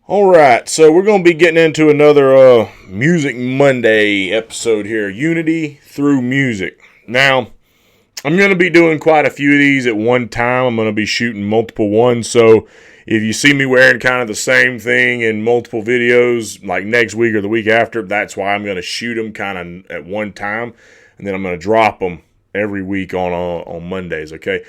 All right, so we're going to be getting into another Music Monday episode here, Unity through Music. Now, I'm going to be doing quite a few of these at one time. I'm going to be shooting multiple ones, so if you see me wearing kind of the same thing in multiple videos, like next week or the week after, that's why I'm going to shoot them kind of at one time, and then I'm going to drop them every week on Mondays, okay?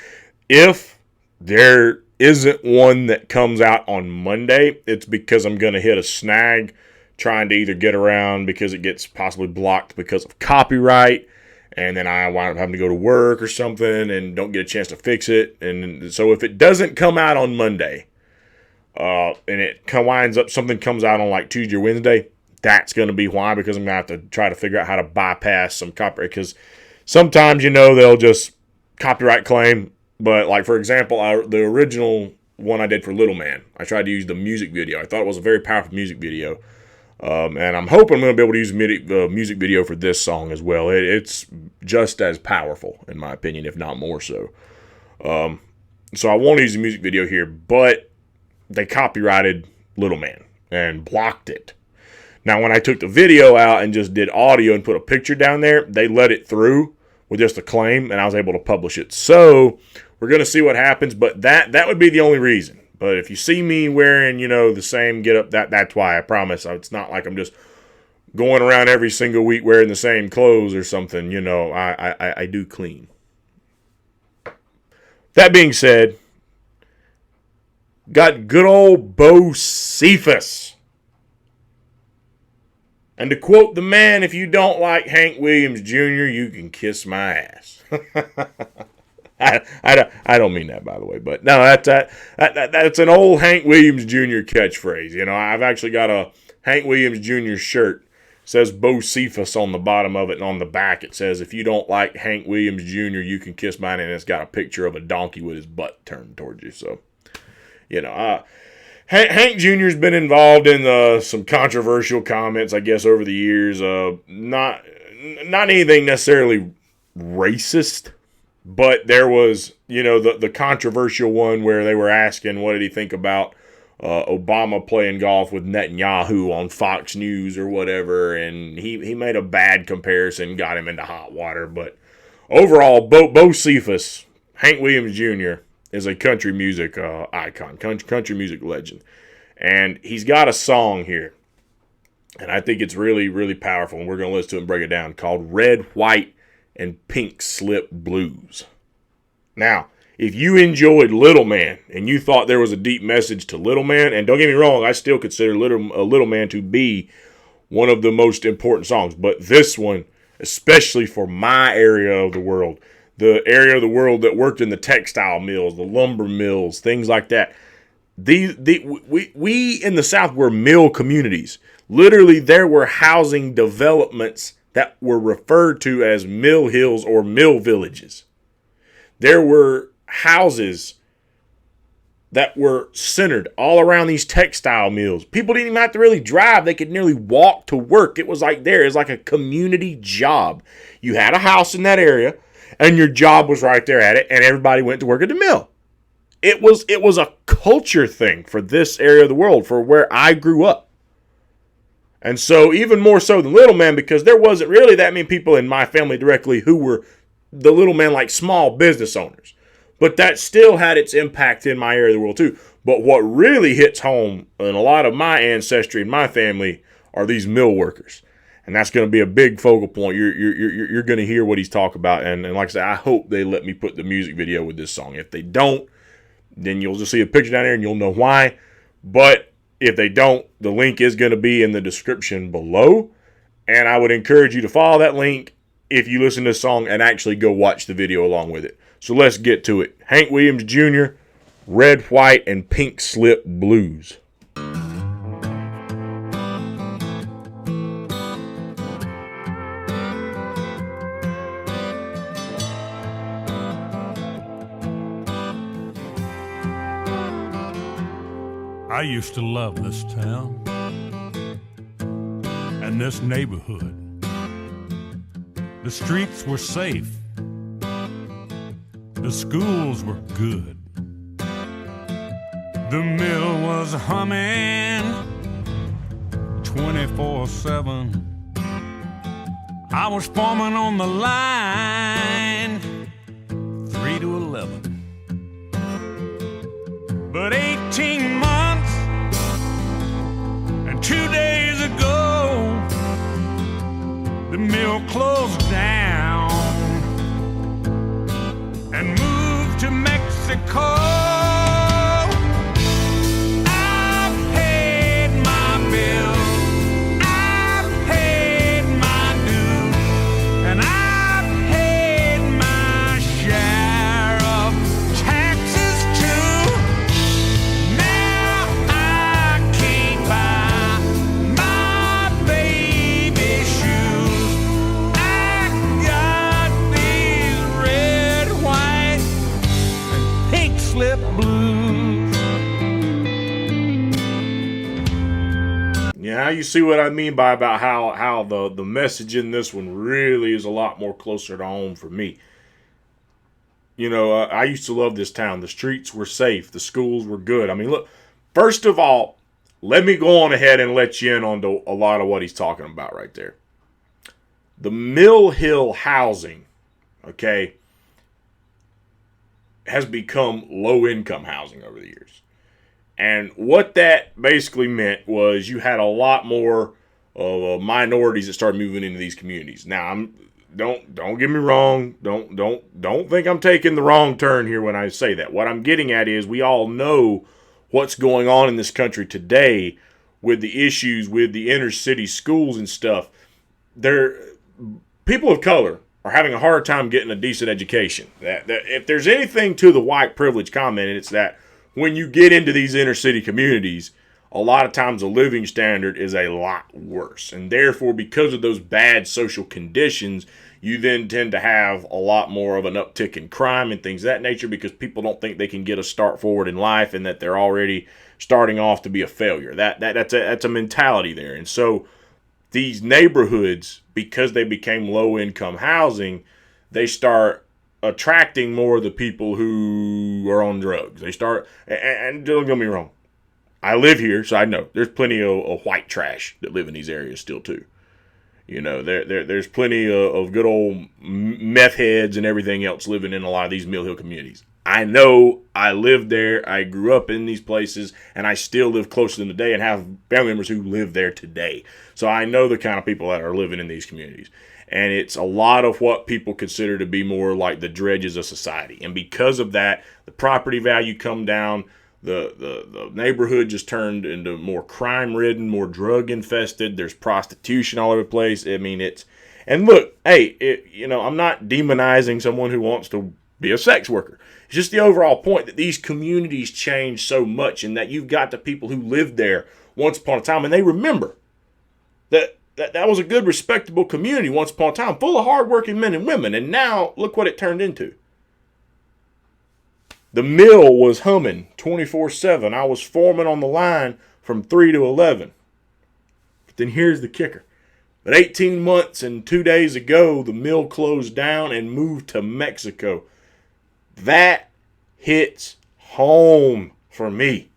If there isn't one that comes out on Monday, it's because I'm going to hit a snag trying to either get around because it gets possibly blocked because of copyright, and then I wind up having to go to work or something and don't get a chance to fix it. And so if it doesn't come out on Monday, and it winds up something comes out on like Tuesday or Wednesday, that's going to be why, because I'm going to have to try to figure out how to bypass some copyright, because sometimes, they'll just copyright claim. But, like, for example, the original one I did for Little Man, I tried to use the music video. I thought it was a very powerful music video. And I'm hoping I'm going to be able to use the music video for this song as well. It's just as powerful, in my opinion, if not more so. So I want to use the music video here, but they copyrighted Little Man and blocked it. Now, when I took the video out and just did audio and put a picture down there, they let it through with just a claim, and I was able to publish it. So we're going to see what happens, but that would be the only reason. But if you see me wearing, the same getup, that's why, I promise. It's not like I'm just going around every single week wearing the same clothes or something. I do clean. That being said, got good old Bo Cephas. And to quote the man, if you don't like Hank Williams Jr., you can kiss my ass. I don't mean that, by the way, but no, that's an old Hank Williams Jr. catchphrase. I've actually got a Hank Williams Jr. shirt. It says Bo Cephas on the bottom of it, and on the back it says, if you don't like Hank Williams Jr., you can kiss mine, and it's got a picture of a donkey with his butt turned towards you. So, Hank Jr.'s been involved in some controversial comments, I guess, over the years. Not anything necessarily racist, but there was, the controversial one where they were asking what did he think about Obama playing golf with Netanyahu on Fox News or whatever, and he made a bad comparison, got him into hot water. But overall, Bo Cephas, Hank Williams Jr., is a country music icon, country music legend. And he's got a song here, and I think it's really, really powerful, and we're going to listen to it and break it down, called Red, White, and Pink Slip Blues. Now, if you enjoyed Little Man and you thought there was a deep message to Little Man, and don't get me wrong, I still consider Little Man to be one of the most important songs, but this one, especially for my area of the world, the area of the world that worked in the textile mills, the lumber mills, things like that. We in the South were mill communities. Literally, there were housing developments that were referred to as mill hills or mill villages. There were houses that were centered all around these textile mills. People didn't even have to really drive. They could nearly walk to work. It was like it was like a community job. You had a house in that area, and your job was right there at it, and everybody went to work at the mill. It was a culture thing for this area of the world, for where I grew up. And so even more so than Little Man, because there wasn't really that many people in my family directly who were the Little Man, like small business owners. But that still had its impact in my area of the world too. But what really hits home in a lot of my ancestry and my family are these mill workers. And that's going to be a big focal point. You're going to hear what he's talking about. And like I said, I hope they let me put the music video with this song. If they don't, then you'll just see a picture down there and you'll know why. But if they don't, the link is going to be in the description below. And I would encourage you to follow that link if you listen to this song and actually go watch the video along with it. So let's get to it. Hank Williams Jr., Red, White, and Pink Slip Blues. I used to love this town and this neighborhood. The streets were safe. The schools were good. The mill was humming 24/7. I was foreman on the line 3 to 11. But 18 months and 2 days ago, the mill closed down and moved to Mexico. Now you see what I mean by about how the message in this one really is a lot more closer to home for me. You know, I used to love this town. The streets were safe. The schools were good. I mean, look, first of all, let me go on ahead and let you in on a lot of what he's talking about right there. The Mill Hill housing, okay, has become low-income housing over the years. And what that basically meant was you had a lot more minorities that started moving into these communities. Now, don't get me wrong. Don't think I'm taking the wrong turn here when I say that. What I'm getting at is we all know what's going on in this country today with the issues with the inner city schools and stuff. People of color are having a hard time getting a decent education. That if there's anything to the white privilege comment, it's that when you get into these inner city communities, a lot of times the living standard is a lot worse. And therefore, because of those bad social conditions, you then tend to have a lot more of an uptick in crime and things of that nature because people don't think they can get a start forward in life and that they're already starting off to be a failure. That's a mentality there. And so these neighborhoods, because they became low-income housing, they start attracting more of the people who are on drugs. They start, and don't get me wrong, I live here, so I know there's plenty of white trash that live in these areas still too. You know, there's plenty of good old meth heads and everything else living in a lot of these Mill Hill communities. I know, I lived there, I grew up in these places, and I still live close to them today and have family members who live there today. So I know the kind of people that are living in these communities. And it's a lot of what people consider to be more like the dredges of society. And because of that, the property value come down. The neighborhood just turned into more crime-ridden, more drug-infested. There's prostitution all over the place. I mean, and look, hey, I'm not demonizing someone who wants to be a sex worker. It's just the overall point that these communities change so much and that you've got the people who lived there once upon a time, and they remember that was a good, respectable community once upon a time, full of hardworking men and women. And now, look what it turned into. The mill was humming 24/7. I was foreman on the line from 3 to 11. But then here's the kicker. But 18 months and 2 days ago, the mill closed down and moved to Mexico. That hits home for me.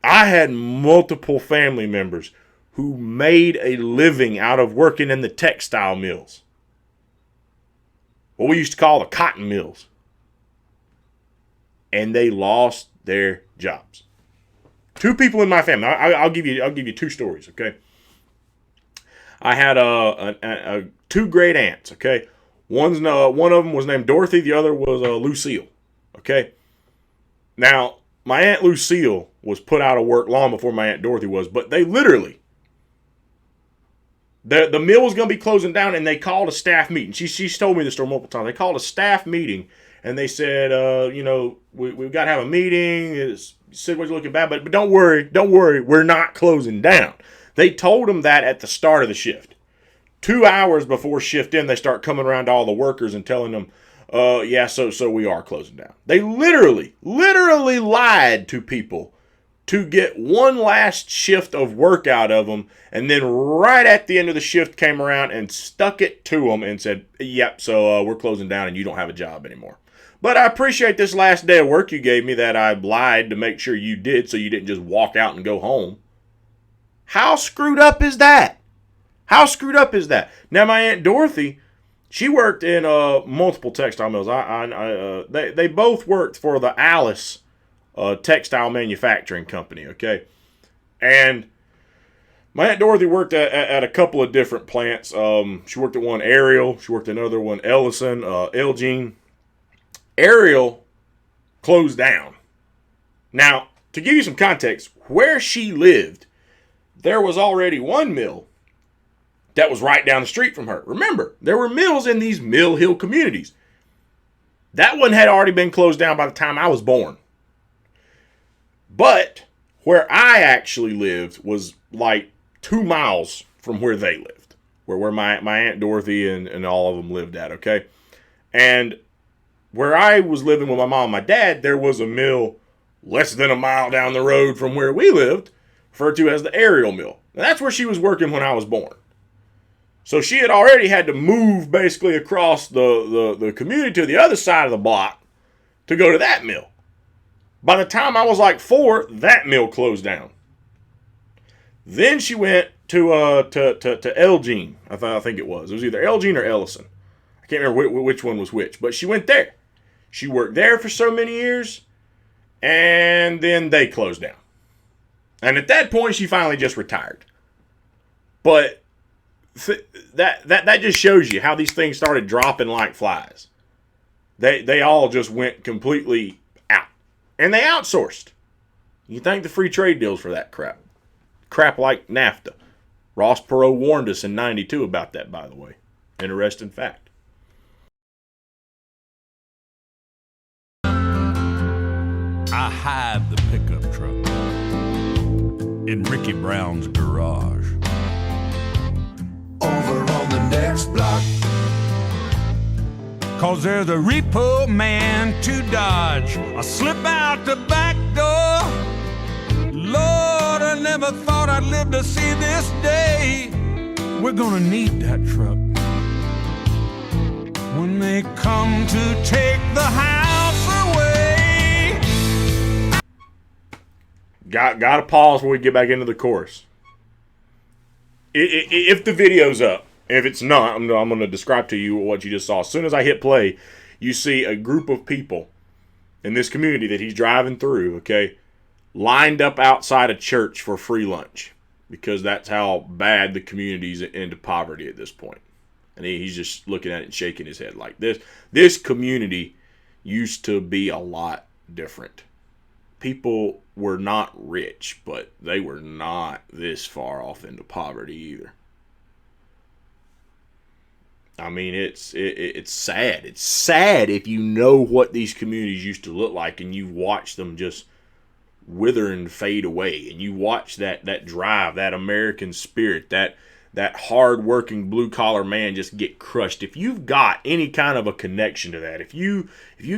I had multiple family members who made a living out of working in the textile mills, what we used to call the cotton mills, and they lost their jobs. Two people in my family. I'll give you two stories. Okay, I had two great aunts. Okay, one of them was named Dorothy. The other was Lucille. Okay, now my Aunt Lucille was put out of work long before my Aunt Dorothy was, but they literally. The mill was going to be closing down, and they called a staff meeting. She's told me this story multiple times. They called a staff meeting, and they said, we've got to have a meeting. It's situation's looking bad, but don't worry, we're not closing down. They told them that at the start of the shift. 2 hours before shift in, they start coming around to all the workers and telling them, so we are closing down. They literally lied to people to get one last shift of work out of them, and then right at the end of the shift came around and stuck it to them and said, yep, so we're closing down and you don't have a job anymore. But I appreciate this last day of work you gave me that I lied to make sure you did so you didn't just walk out and go home. How screwed up is that? How screwed up is that? Now, my Aunt Dorothy, she worked in multiple textile mills. They both worked for the Alice textile manufacturing company, okay? And my Aunt Dorothy worked at a couple of different plants. She worked at one Ariel. She worked at another one Ellison, Elgin. Ariel closed down. Now, to give you some context, where she lived, there was already one mill that was right down the street from her. Remember, there were mills in these Mill Hill communities. That one had already been closed down by the time I was born. But where I actually lived was like 2 miles from where they lived, where my Aunt Dorothy and all of them lived at, okay? And where I was living with my mom and my dad, there was a mill less than a mile down the road from where we lived, referred to as the Ariel Mill. And that's where she was working when I was born. So she had already had to move basically across the community to the other side of the block to go to that mill. By the time I was like 4, that mill closed down. Then she went to Elgin. I think it was. It was either Elgin or Ellison. I can't remember which one was which, but she went there. She worked there for so many years, and then they closed down. And at that point, she finally just retired. But that just shows you how these things started dropping like flies. They all just went completely out. And they outsourced. You thank the free trade deals for that crap. Crap like NAFTA. Ross Perot warned us in 92 about that, by the way. Interesting fact. I hide the pickup truck in Ricky Brown's garage. Over on the next block, 'Cause there's a repo man to dodge. I slip out the back door. Lord, I never thought I'd live to see this day. We're gonna need that truck when they come to take the house away. Got to pause before we get back into the chorus. If the video's up, if it's not, I'm going to describe to you what you just saw. As soon as I hit play, you see a group of people in this community that he's driving through, okay, lined up outside a church for free lunch because that's how bad the community's into poverty at this point. And he's just looking at it and shaking his head like this. This community used to be a lot different. People were not rich, but they were not this far off into poverty either. I mean, it's sad. It's sad if you know what these communities used to look like and you watch them just wither and fade away, and you watch that drive, that American spirit, that hard-working blue-collar man just get crushed. If you've got any kind of a connection to that, if you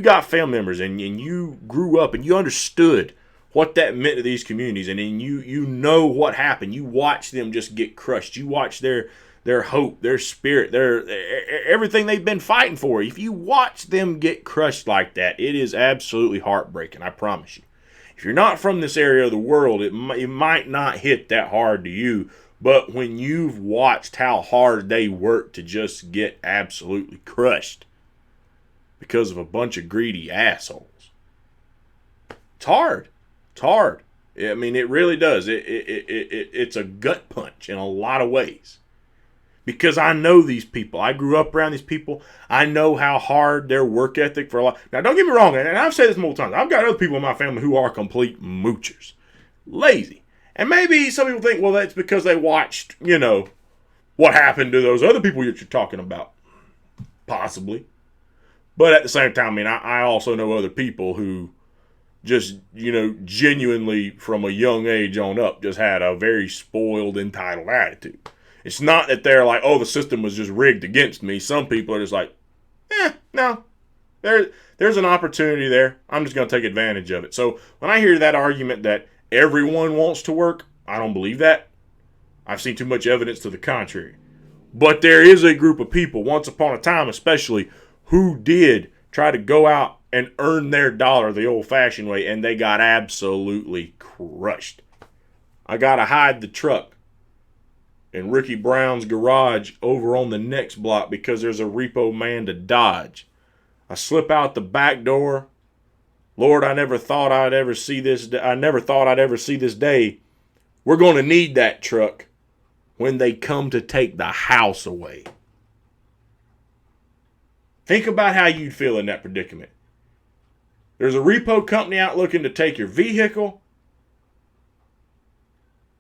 got family members and you grew up and you understood what that meant to these communities, and then you know what happened, you watch them just get crushed. You watch their hope, their spirit, their everything they've been fighting for. If you watch them get crushed like that, it is absolutely heartbreaking, I promise you. If you're not from this area of the world, it might not hit that hard to you, but when you've watched how hard they work to just get absolutely crushed because of a bunch of greedy assholes, it's hard. It's hard. I mean, it really does. It's a gut punch in a lot of ways. Because I know these people. I grew up around these people. I know how hard their work ethic for a lot. Now, don't get me wrong, and I've said this multiple times. I've got other people in my family who are complete moochers. Lazy. And maybe some people think, well, that's because they watched, what happened to those other people that you're talking about. Possibly. But at the same time, I mean, I also know other people who just, genuinely from a young age on up just had a very spoiled, entitled attitude. It's not that they're like, oh, the system was just rigged against me. Some people are just like, no. There's an opportunity there. I'm just going to take advantage of it. So when I hear that argument that everyone wants to work, I don't believe that. I've seen too much evidence to the contrary. But there is a group of people, once upon a time especially, who did try to go out and earn their dollar the old-fashioned way, and they got absolutely crushed. I got to hide the truck in Ricky Brown's garage over on the next block because there's a repo man to dodge. I slip out the back door. Lord, I never thought I'd ever see this day. We're going to need that truck when they come to take the house away. Think about how you'd feel in that predicament. There's a repo company out looking to take your vehicle,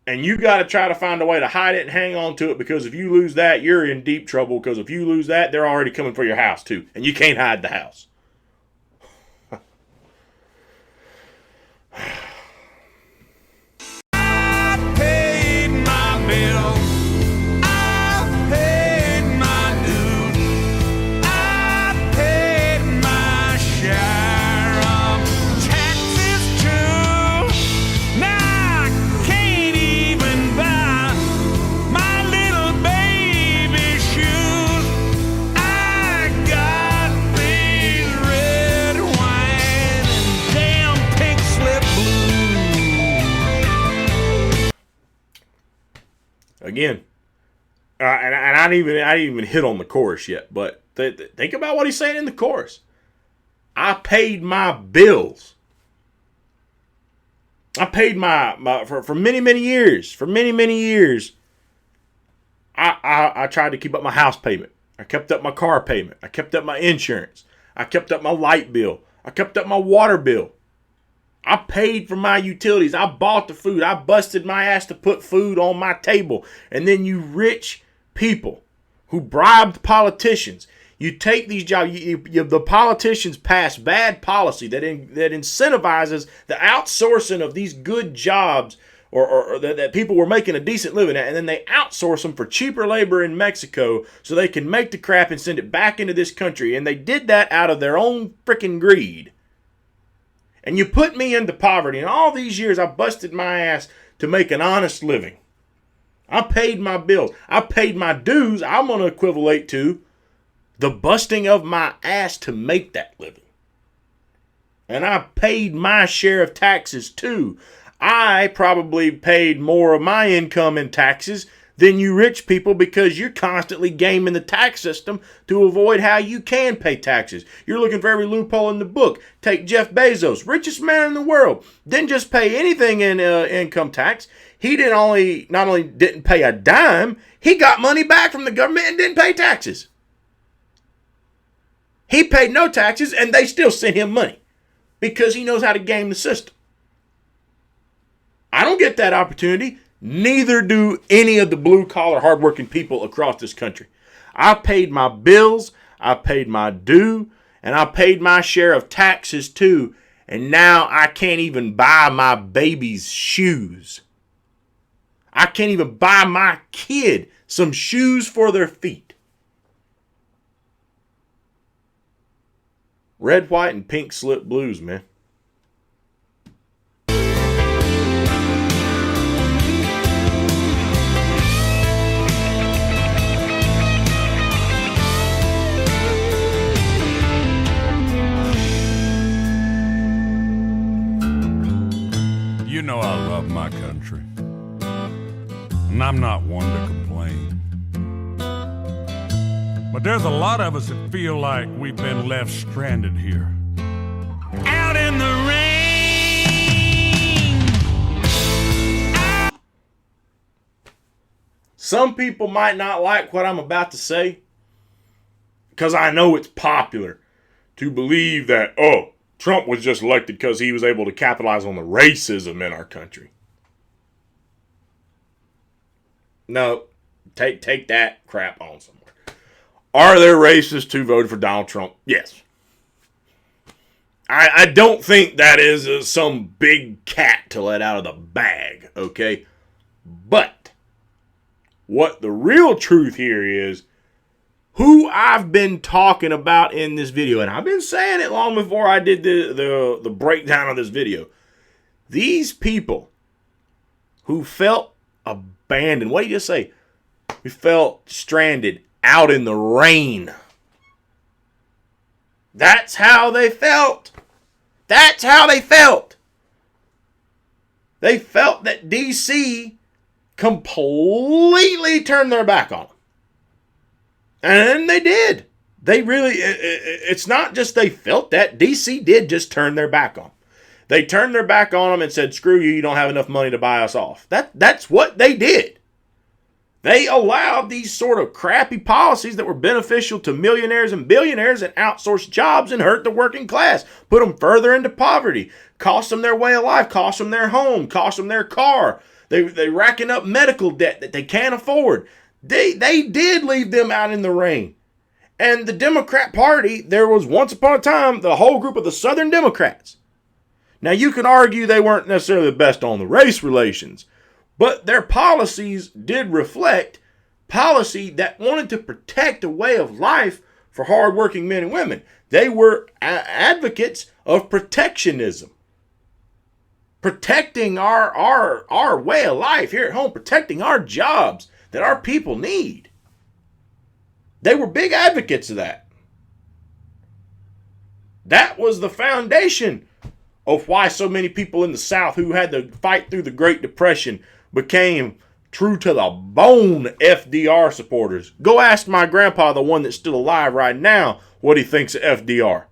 and you got to try to find a way to hide it and hang on to it, because if you lose that, you're in deep trouble, because if you lose that, they're already coming for your house too, and you can't hide the house. I paid my bills. I paid my dues. I paid my share of taxes too. Now I can't even buy my little baby shoes. I got these red, white, and damn pink slip blues. Again, and I didn't even hit on the chorus yet, but think about what he's saying in the chorus. I paid my bills. I paid my for many, many years. For many, many years, I tried to keep up my house payment. I kept up my car payment. I kept up my insurance. I kept up my light bill. I kept up my water bill. I paid for my utilities. I bought the food. I busted my ass to put food on my table. And then you rich people who bribed politicians, you take these jobs. The politicians pass bad policy that incentivizes the outsourcing of these good jobs, or that people were making a decent living at, and then they outsource them for cheaper labor in Mexico so they can make the crap and send it back into this country. And they did that out of their own freaking greed. And you put me into poverty. And all these years I busted my ass to make an honest living. I paid my bills. I paid my dues. I'm going to equivalent to the busting of my ass to make that living. And I paid my share of taxes too. I probably paid more of my income in taxes than you rich people, because you're constantly gaming the tax system to avoid how you can pay taxes. You're looking for every loophole in the book. Take Jeff Bezos, richest man in the world, didn't just pay anything in income tax. He not only didn't pay a dime, he got money back from the government and didn't pay taxes. He paid no taxes and they still sent him money because he knows how to game the system. I don't get that opportunity. Neither do any of the blue-collar, hardworking people across this country. I paid my bills, I paid my due, and I paid my share of taxes too. And now I can't even buy my baby's shoes. I can't even buy my kid some shoes for their feet. Red, white, and pink slip blues, man. You know I love my country, and I'm not one to complain. But there's a lot of us that feel like we've been left stranded here, out in the rain. Some people might not like what I'm about to say, because I know it's popular to believe that, Trump was just elected because he was able to capitalize on the racism in our country. No, take that crap on somewhere. Are there racists who voted for Donald Trump? Yes. I don't think that is some big cat to let out of the bag, okay? But what the real truth here is, who I've been talking about in this video, and I've been saying it long before I did the breakdown of this video. These people who felt abandoned, what did you just say? We felt stranded out in the rain. That's how they felt. That's how they felt. They felt that D.C. completely turned their back on them. And they did. They really, it's not just they felt that. D.C. did just turn their back on them. They turned their back on them and said, screw you, you don't have enough money to buy us off. That's what they did. They allowed these sort of crappy policies that were beneficial to millionaires and billionaires and outsourced jobs and hurt the working class, put them further into poverty, cost them their way of life, cost them their home, cost them their car. They racking up medical debt that they can't afford. They did leave them out in the rain. And the Democrat Party, there was once upon a time the whole group of the Southern Democrats. Now you can argue they weren't necessarily the best on the race relations, but their policies did reflect policy that wanted to protect a way of life for hardworking men and women. They were advocates of protectionism. Protecting our way of life here at home, protecting our jobs that our people need. They were big advocates of that. That was the foundation of why so many people in the South who had to fight through the Great Depression became true to the bone FDR supporters. Go ask my grandpa, the one that's still alive right now, what he thinks of FDR.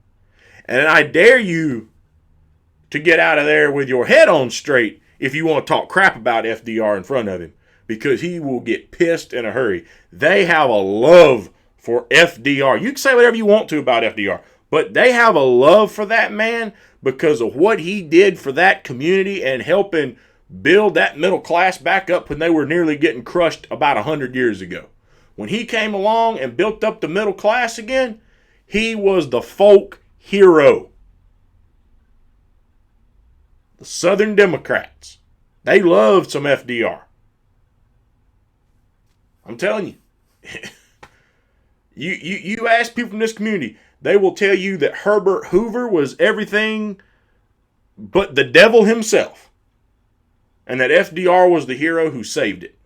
And I dare you to get out of there with your head on straight if you want to talk crap about FDR in front of him, because he will get pissed in a hurry. They have a love for FDR. You can say whatever you want to about FDR, but they have a love for that man because of what he did for that community and helping build that middle class back up when they were nearly getting crushed about 100 years ago. When he came along and built up the middle class again, he was the folk hero. The Southern Democrats, they loved some FDR. I'm telling you. You ask people from this community, they will tell you that Herbert Hoover was everything but the devil himself. And that FDR was the hero who saved it.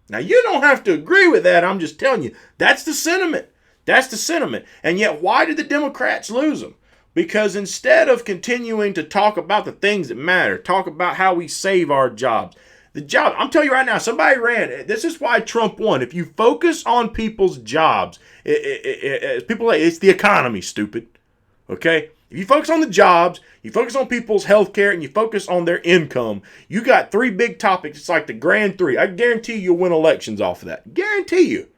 Now, you don't have to agree with that. I'm just telling you. That's the sentiment. That's the sentiment. And yet, why did the Democrats lose them? Because instead of continuing to talk about the things that matter, talk about how we save our jobs, I'm telling you right now, somebody ran. This is why Trump won. If you focus on people's jobs, people say it's the economy, stupid. Okay? If you focus on the jobs, you focus on people's health care, and you focus on their income, you got three big topics. It's like the grand three. I guarantee you'll win elections off of that. Guarantee you.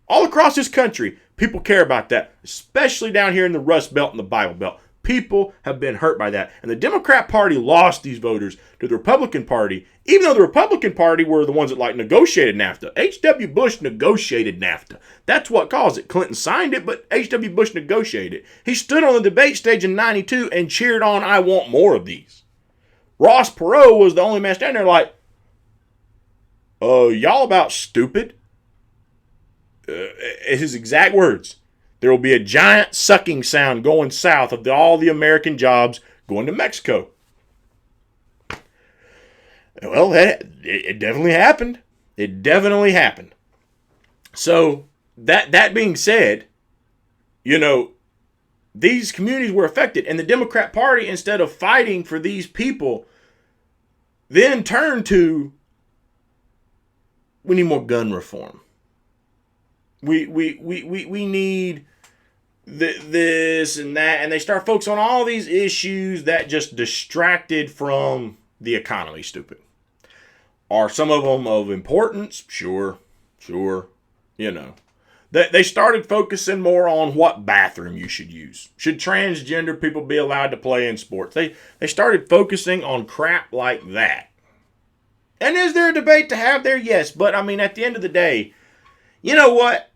All across this country, people care about that, especially down here in the Rust Belt and the Bible Belt. People have been hurt by that. And the Democrat Party lost these voters to the Republican Party, even though the Republican Party were the ones that negotiated NAFTA. H.W. Bush negotiated NAFTA. That's what caused it. Clinton signed it, but H.W. Bush negotiated it. He stood on the debate stage in 92 and cheered on, I want more of these. Ross Perot was the only man standing there like, y'all about stupid? His exact words. There will be a giant sucking sound going south of all the American jobs going to Mexico. Well, it definitely happened. It definitely happened. So, that being said, these communities were affected. And the Democrat Party, instead of fighting for these people, then turned to, we need more gun reform. We need this and that, and they start focusing on all these issues that just distracted from the economy, stupid. Are some of them of importance? Sure. They started focusing more on what bathroom you should use. Should transgender people be allowed to play in sports? They started focusing on crap like that. And is there a debate to have there? Yes, but at the end of the day, you know what?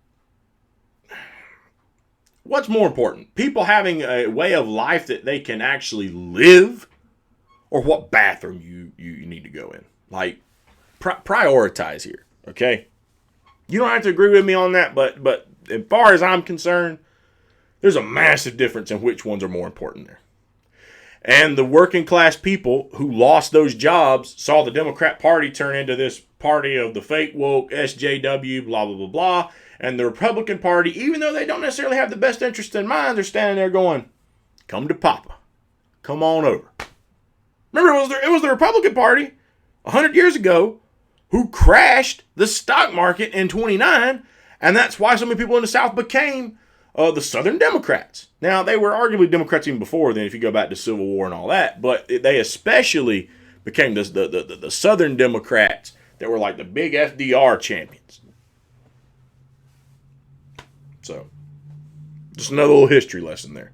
What's more important? People having a way of life that they can actually live, or what bathroom you need to go in? Prioritize here, okay? You don't have to agree with me on that, but as far as I'm concerned, there's a massive difference in which ones are more important there. And the working class people who lost those jobs saw the Democrat Party turn into this party of the fake woke, SJW, blah, blah, blah, blah. And the Republican Party, even though they don't necessarily have the best interest in mind, they're standing there going, come to Papa. Come on over. Remember, it was the Republican Party 100 years ago who crashed the stock market in 29, and that's why so many people in the South became the Southern Democrats. Now, they were arguably Democrats even before then, if you go back to Civil War and all that, but they especially became the Southern Democrats that were like the big FDR champions. So, just another little history lesson there.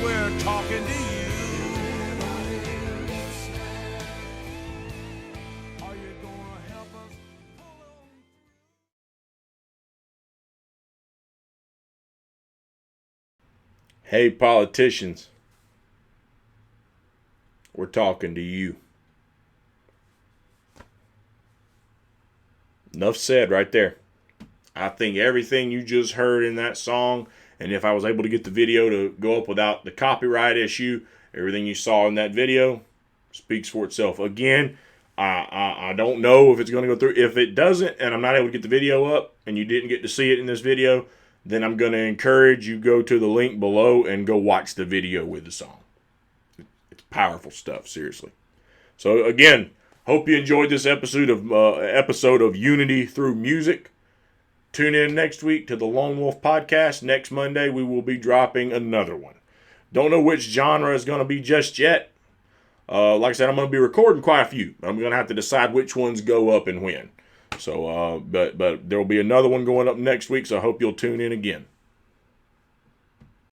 We're talking to you. Are you gonna help us pull on? Hey, politicians, we're talking to you. Enough said right there. I think everything you just heard in that song, and if I was able to get the video to go up without the copyright issue, everything you saw in that video speaks for itself. Again, I don't know if it's going to go through. If it doesn't, and I'm not able to get the video up, and you didn't get to see it in this video, then I'm going to encourage you go to the link below and go watch the video with the song. It's powerful stuff, seriously. So again, hope you enjoyed this episode of Unity Through Music. Tune in next week to the Lone Wolf Podcast. Next Monday, we will be dropping another one. Don't know which genre is going to be just yet. Like I said, I'm going to be recording quite a few. I'm going to have to decide which ones go up and when. So, but there will be another one going up next week, so I hope you'll tune in again.